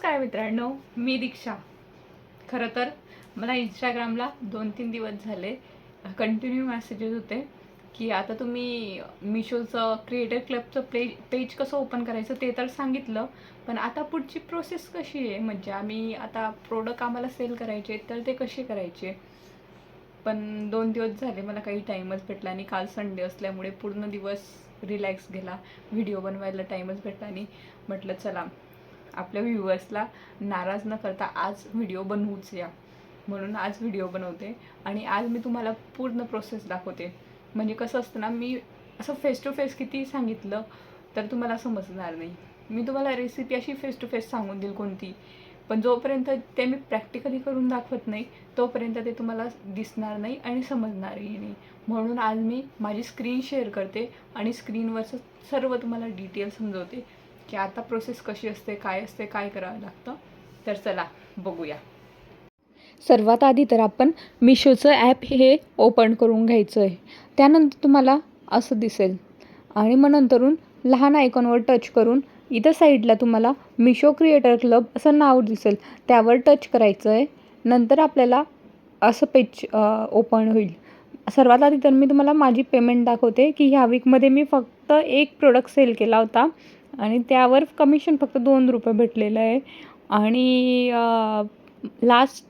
नमस्कार मित्रांनो, मी दीक्षा. खरं तर मला इंस्टाग्रामला 2-3 दिवस झाले कंटिन्यू मेसेजेस होते की आता तुम्ही मिशोचं क्रिएटर क्लबचं पेज कसं ओपन करायचं ते तर सांगितलं, पण आता पुढची प्रोसेस कशी आहे, म्हणजे आम्ही आता प्रोडक्ट आम्हाला सेल करायचे तर ते कसे करायचे. पण 2 दिवस झाले मला काही टाईमच भेटला आणि काल संडे असल्यामुळे पूर्ण दिवस रिलॅक्स गेला. व्हिडिओ बनवायला टाईमच भेटला आणि म्हटलं चला आपल्या व्ह्यूअर्सला नाराज न करता आज व्हिडिओ बनवूच या, म्हणून आज व्हिडिओ बनवते. आणि आज मी तुम्हाला पूर्ण प्रोसेस दाखवते. म्हणजे कसं असतं ना, मी असं फेस टू फेस किती सांगितलं तर तुम्हाला समजणार नाही. मी तुम्हाला रेसिपी अशी फेस टू फेस सांगून देईल कोणती, पण जोपर्यंत ते मी प्रॅक्टिकली करून दाखवत नाही तोपर्यंत ते तुम्हाला दिसणार नाही आणि समजणारही नाही. म्हणून आज मी माझी स्क्रीन शेअर करते आणि स्क्रीनवरचं सर्व तुम्हाला डिटेल समजवते की आता प्रोसेस कशी असते, काय असते, काय करावं लागतं. तर चला बघूया. सर्वात आधी तर आपण मिशोचं ॲप हे ओपन करून घ्यायचं आहे. त्यानंतर तुम्हाला असं दिसेल आणि मग नंतरून लहान आयकॉनवर टच करून इथं साईडला तुम्हाला मिशो क्रिएटर क्लब असं नाव दिसेल, त्यावर टच करायचं आहे. नंतर आपल्याला असं पेज ओपन होईल. सर्वात आधी तर मी तुम्हाला माझी पेमेंट दाखवते की ह्या वीकमध्ये मी फक्त एक प्रोडक्ट सेल केला होता आणि त्यावर कमिशन फक्त ₹2 भेटलेलं आहे. आणि लास्ट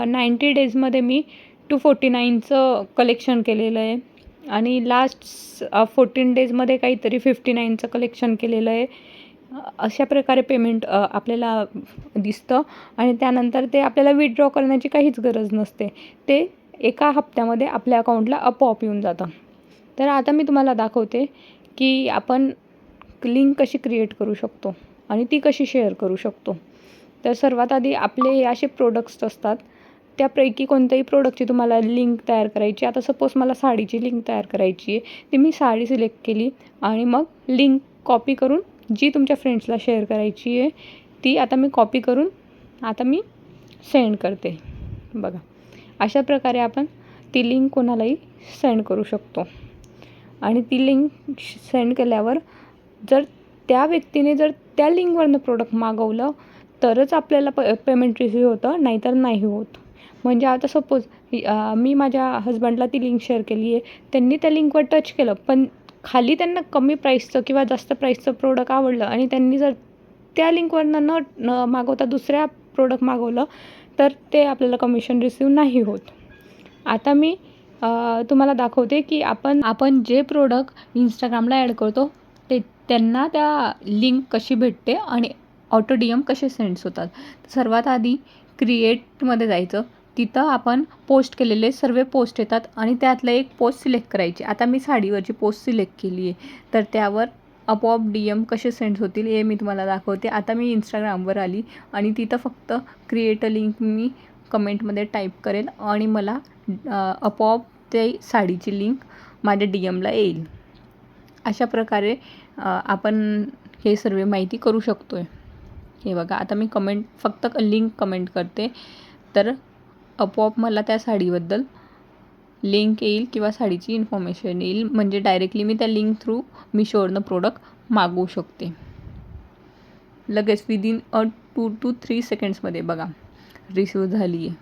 90 डेजमध्ये मी 249चं कलेक्शन केलेलं आहे आणि लास्ट 14 डेजमध्ये काहीतरी 59चं कलेक्शन केलेलं आहे. अशा प्रकारे पेमेंट आपल्याला दिसतं आणि त्यानंतर ते आपल्याला विथड्रॉ करण्याची काहीच गरज नसते. ते एका हप्त्यामध्ये आपल्या अकाउंटला आपोआप येऊन जातं. तर आता मी तुम्हाला दाखवते की आपण लिंक कशी क्रिएट करू शकतो आणि ती कशी शेअर करू शकतो. तर सर्वात आधी आपले हे असे प्रोडक्ट्स असतात, त्यापैकी कोणत्याही प्रोडक्टची तुम्हाला लिंक तयार करायची. आता सपोज मला साडीची लिंक तयार करायची आहे, ती मी साडी सिलेक्ट केली आणि मग लिंक कॉपी करून जी तुमच्या फ्रेंड्सला शेअर करायची आहे ती आता मी कॉपी करून आता मी सेंड करते. बघा, अशा प्रकारे आपण ती लिंक कोणालाही सेंड करू शकतो. आणि ती लिंक सेंड केल्यावर जर त्या व्यक्तीने जर त्या लिंकवरनं प्रोडक्ट मागवलं तरच आपल्याला पेमेंट रिसीव होतं, नाहीतर नाही होत. म्हणजे आता सपोज मी माझ्या हजबंडला ती लिंक शेअर केली आहे, त्यांनी त्या लिंकवर टच केलं पण खाली त्यांना कमी प्राईसचं किंवा जास्त प्राईसचं प्रोडक्ट आवडलं आणि त्यांनी जर त्या लिंकवरनं न मागवता दुसऱ्या प्रोडक्ट मागवलं तर ते आपल्याला कमिशन रिसीव नाही होत. आता मी तुम्हाला दाखवते की आपण जे प्रोडक्ट इंस्टाग्रामला ॲड करतो ते त्यांना त्या लिंक कशी भेटते आणि ऑटो DM कसे सेंड्स होतात. सर्वात आधी क्रिएटमध्ये जायचं, तिथं आपण पोस्ट केलेले सर्व पोस्ट येतात आणि त्यातलं एक पोस्ट सिलेक्ट करायची. आता मी साडीवरची पोस्ट सिलेक्ट केली आहे तर त्यावर आपोआप DM कसे सेंड्स होतील हे मी तुम्हाला दाखवते. आता मी इंस्टाग्रामवर आली आणि तिथं फक्त क्रिएट अ लिंक मी कमेंटमध्ये टाईप करेल आणि मला आपोआप ते साडीची लिंक माझ्या DMला येईल. अशा प्रकारे आपण हे सर्व माहिती करू शकतो आहे. हे बघा, आता मी फक्त लिंक कमेंट करते तर आपोआप मला त्या साडीबद्दल लिंक येईल किंवा साडीची इन्फॉर्मेशन येईल. म्हणजे डायरेक्टली मी त्या लिंक थ्रू मिशोवरनं प्रोडक्ट मागवू शकते लगेच विदिन 2 to 3 सेकंड्समध्ये. बघा, रिसीव झाली आहे.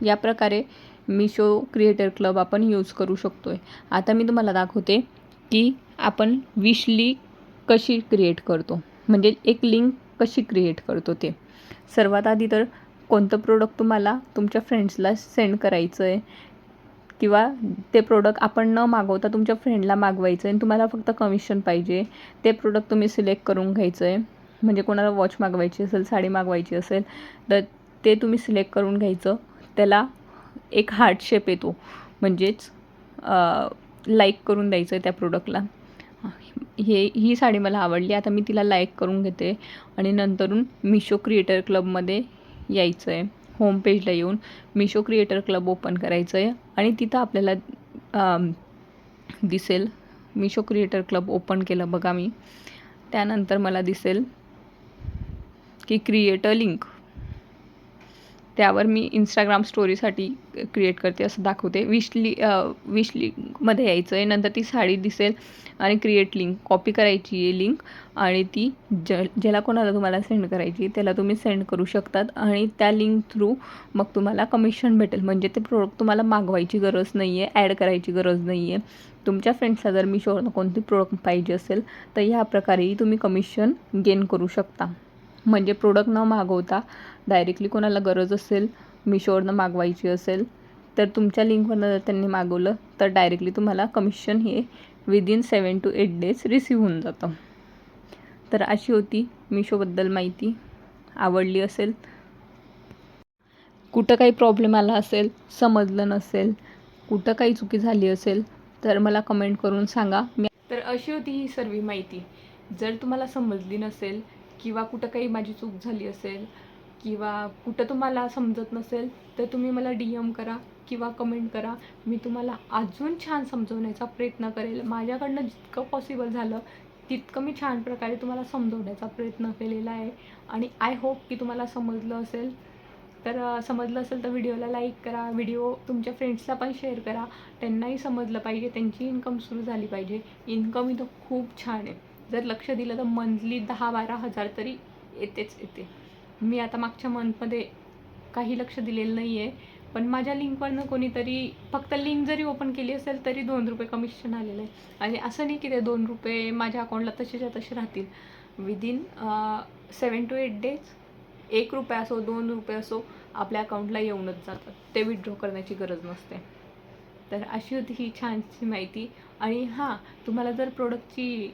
या प्रकारे मिशो क्रिएटर क्लब आपण यूज करू शकतो आहे. आता मी तुम्हाला दाखवते की आपण विश लिंक कशी क्रिएट करतो, म्हणजे एक लिंक कशी क्रिएट करतो ते. सर्वात आधी तर कोणतं प्रोडक्ट तुम्हाला तुमच्या फ्रेंड्सला सेंड करायचं आहे किंवा ते प्रोडक्ट आपण न मागवता तुमच्या फ्रेंडला मागवायचं आहे आणि तुम्हाला फक्त कमिशन पाहिजे, ते प्रोडक्ट तुम्ही सिलेक्ट करून घ्यायचं आहे. म्हणजे कोणाला वॉच मागवायची असेल, साडी मागवायची असेल तर ते तुम्ही सिलेक्ट करून घ्यायचं. त्याला एक हार्ट शेप येतो, म्हणजेच लाईक करून द्यायचं आहे त्या प्रोडक्टला. ही साडी मला आवडली, आता मी तिला लाईक करून घेते आणि नंतरून मिशो क्रिएटर क्लबमध्ये यायचं आहे. होम पेजला येऊन मिशो क्रिएटर क्लब ओपन करायचं आहे आणि तिथं आपल्याला दिसेल मिशो क्रिएटर क्लब ओपन केलं बघा मी. त्यानंतर मला दिसेल की क्रिएट अ लिंक. त्यावर मी इंस्टाग्राम स्टोरीसाठी क्रिएट करते असं दाखवते. विश लिंकमध्ये यायचं आहे, नंतर ती साडी दिसेल आणि क्रिएट लिंक कॉपी करायची आहे लिंक आणि ती ज्याला कोणाला तुम्हाला सेंड करायची त्याला तुम्ही सेंड करू शकतात आणि त्या लिंक थ्रू मग तुम्हाला कमिशन भेटेल. म्हणजे ते प्रोडक्ट तुम्हाला मागवायची गरज नाही आहे, ॲड करायची गरज नाही आहे. तुमच्या फ्रेंड्सला जर मिशोवरनं कोणती प्रोडक्ट पाहिजे असेल तर ह्या प्रकारेही तुम्ही कमिशन गेन करू शकता. म्हणजे प्रोडक्ट न मागवता डायरेक्टली कोणाला गरज असेल मिशोवरनं मागवायची असेल तर तुमच्या लिंकवरनं जर त्यांनी मागवलं तर डायरेक्टली तुम्हाला कमिशन हे विदिन 7 to 8 डेज रिसीव्ह होऊन जातं. तर अशी होती मिशोबद्दल माहिती. आवडली असेल, कुठं काही प्रॉब्लेम आला असेल, समजलं नसेल, कुठं काही चुकी झाली असेल तर मला कमेंट करून सांगा. तर अशी होती ही सर्व माहिती. जर तुम्हाला समजली नसेल किंवा कुठं काही माझी चूक झाली असेल किंवा कुठं तुम्हाला समजत नसेल तर तुम्ही मला DM करा किंवा कमेंट करा. मी तुम्हाला अजून छान समजवण्याचा प्रयत्न करेल. माझ्याकडनं जितकं पॉसिबल झालं तितकं मी छान प्रकारे तुम्हाला समजवण्याचा प्रयत्न केलेला आहे आणि आय होप की तुम्हाला समजलं असेल. तर समजलं असेल तर व्हिडिओला लाईक करा, व्हिडिओ तुमच्या फ्रेंड्सला पण शेअर करा. त्यांनाही समजलं पाहिजे, त्यांची इन्कम सुरू झाली पाहिजे. इन्कम इथं खूप छान आहे. जर लक्ष दिलं तर मंथली 10-12 हजार तरी येते. मी आता मागच्या मंथमध्ये काही लक्ष दिलेलं नाही आहे, पण माझ्या लिंकवरनं कोणीतरी फक्त लिंक जरी ओपन केली असेल तरी 2 रुपये कमिशन आलेलं आहे. आणि असं नाही की ते 2 रुपये माझ्या अकाउंटला तसेच्या तसे राहतील. विदिन 7 to 8 डेज 1 रुपया असो 2 रुपये असो आपल्या अकाउंटला येऊनच जातात. ते विथड्रॉ करण्याची गरज नसते. तर अशी होती ही छानशी माहिती. आणि हां, तुम्हाला जर प्रोडक्टची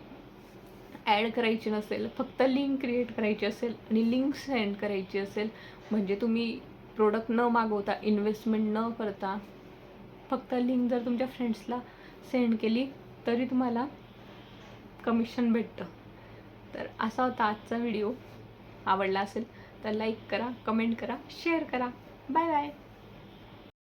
ॲड करायची नसेल, फक्त लिंक क्रिएट करायची असेल आणि लिंक सेंड करायची असेल, म्हणजे तुम्ही प्रोडक्ट न मागवता, इन्व्हेस्टमेंट न करता फक्त लिंक जर तुमच्या फ्रेंड्सला सेंड केली तरी तुम्हाला कमिशन भेटतं. तर असा होता आजचा व्हिडिओ. आवडला असेल तर लाईक करा, कमेंट करा, शेअर करा. Bye bye.